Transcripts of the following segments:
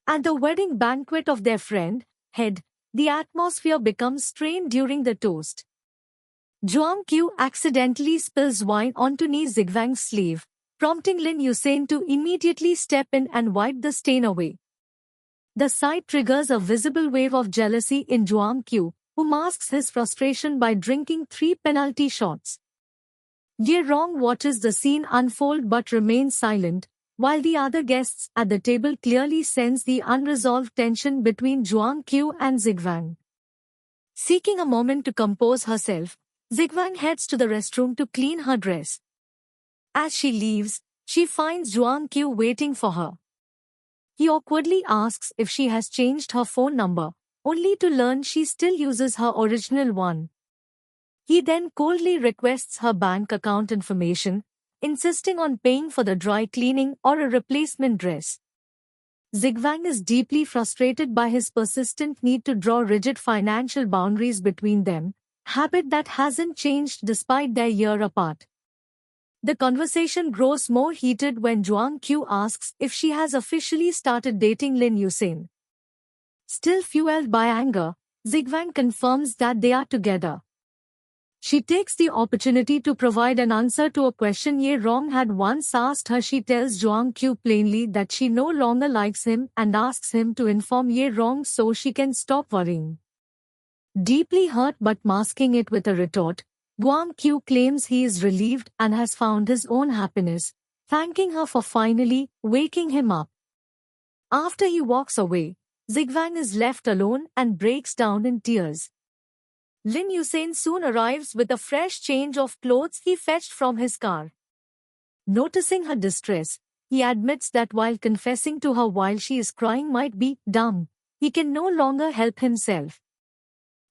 At the wedding banquet of their friend, Head, the atmosphere becomes strained during the toast. Zhuang Qiu accidentally spills wine onto Ni Zigwang's sleeve, prompting Lin Yusen to immediately step in and wipe the stain away. The sight triggers a visible wave of jealousy in Zhuang Qiu, who masks his frustration by drinking 3 penalty shots. Ye Rong watches the scene unfold but remains silent, while the other guests at the table clearly sense the unresolved tension between Zhuang Qiu and Zigwang. Seeking a moment to compose herself, Zigwang heads to the restroom to clean her dress. As she leaves, she finds Zhuang Qiu waiting for her. He awkwardly asks if she has changed her phone number, only to learn she still uses her original one. He then coldly requests her bank account information, insisting on paying for the dry cleaning or a replacement dress. Zigwang is deeply frustrated by his persistent need to draw rigid financial boundaries between them, habit that hasn't changed despite their year apart. The conversation grows more heated when Zhuang Qiu asks if she has officially started dating Lin Yusen. Still fueled by anger, Zigwang confirms that they are together. She takes the opportunity to provide an answer to a question Ye Rong had once asked her. She tells Zhuang Qiu plainly that she no longer likes him and asks him to inform Ye Rong so she can stop worrying. Deeply hurt but masking it with a retort, Zhuang Qiu claims he is relieved and has found his own happiness, thanking her for finally waking him up. After he walks away, Zigwang is left alone and breaks down in tears. Lin Yusen soon arrives with a fresh change of clothes he fetched from his car. Noticing her distress, he admits that while confessing to her while she is crying might be dumb, he can no longer help himself.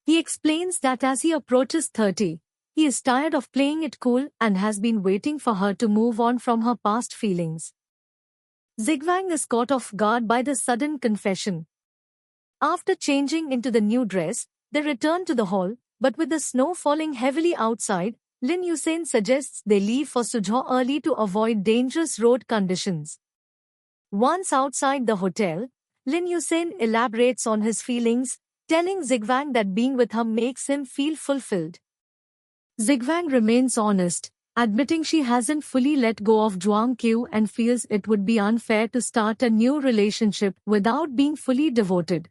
He explains that as he approaches 30, he is tired of playing it cool and has been waiting for her to move on from her past feelings. Zigwang is caught off guard by the sudden confession. After changing into the new dress, they return to the hall, but with the snow falling heavily outside, Lin Yusen suggests they leave for Suzhou early to avoid dangerous road conditions. Once outside the hotel, Lin Yusen elaborates on his feelings, telling Zigwang that being with her makes him feel fulfilled. Zigwang remains honest, admitting she hasn't fully let go of Zhuang Qiu and feels it would be unfair to start a new relationship without being fully devoted.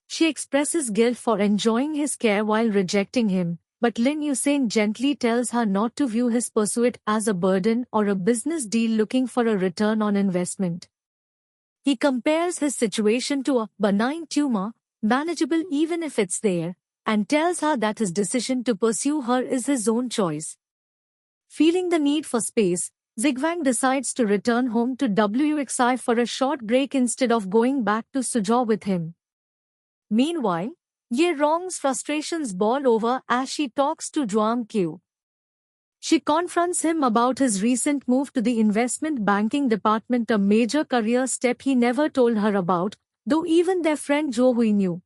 She expresses guilt for enjoying his care while rejecting him, but Lin Yusen gently tells her not to view his pursuit as a burden or a business deal looking for a return on investment. He compares his situation to a benign tumor, manageable even if it's there, and tells her that his decision to pursue her is his own choice. Feeling the need for space, Zigwang decides to return home to WXI for a short break instead of going back to Suzhou with him. Meanwhile, Ye Rong's frustrations boil over as she talks to Zhuang Qiu. She confronts him about his recent move to the investment banking department, a major career step he never told her about, though even their friend Zhou Hui knew.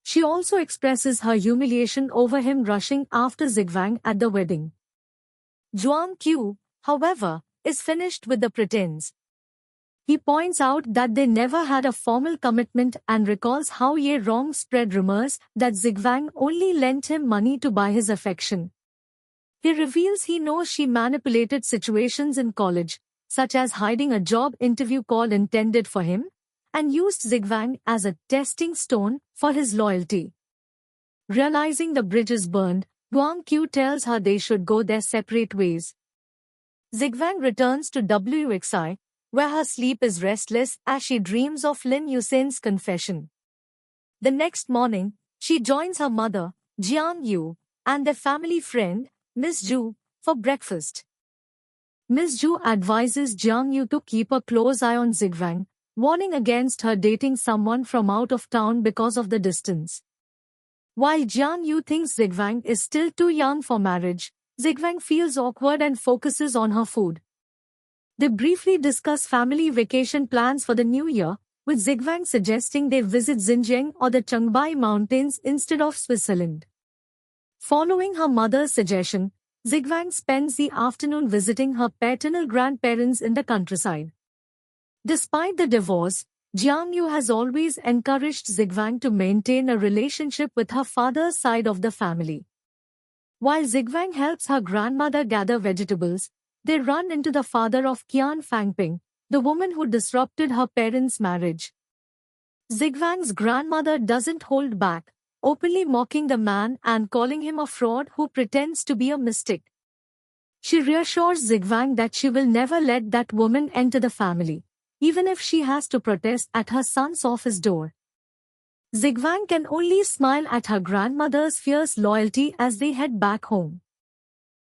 She also expresses her humiliation over him rushing after Zigwang at the wedding. Zhuang Qiu, however, is finished with the pretense. He points out that they never had a formal commitment and recalls how Ye Rong spread rumors that Zigwang only lent him money to buy his affection. He reveals he knows she manipulated situations in college, such as hiding a job interview call intended for him, and used Zigwang as a testing stone for his loyalty. Realizing the bridge is burned, Zhuang Qiu tells her they should go their separate ways. Zigwang returns to WXI, where her sleep is restless as she dreams of Lin Yusen's confession. The next morning, she joins her mother, Jiang Yu, and their family friend, Miss Zhu, for breakfast. Miss Zhu advises Jiang Yu to keep a close eye on Zigwang, warning against her dating someone from out of town because of the distance. While Jiang Yu thinks Zigwang is still too young for marriage, Zigwang feels awkward and focuses on her food. They briefly discuss family vacation plans for the new year, with Zigwang suggesting they visit Xinjiang or the Changbai Mountains instead of Switzerland. Following her mother's suggestion, Zigwang spends the afternoon visiting her paternal grandparents in the countryside. Despite the divorce, Jiang Yu has always encouraged Zigwang to maintain a relationship with her father's side of the family. While Zigwang helps her grandmother gather vegetables, they run into the father of Qian Fangping, the woman who disrupted her parents' marriage. Zigwang's grandmother doesn't hold back, openly mocking the man and calling him a fraud who pretends to be a mystic. She reassures Zigwang that she will never let that woman enter the family, even if she has to protest at her son's office door. Zigwang can only smile at her grandmother's fierce loyalty as they head back home.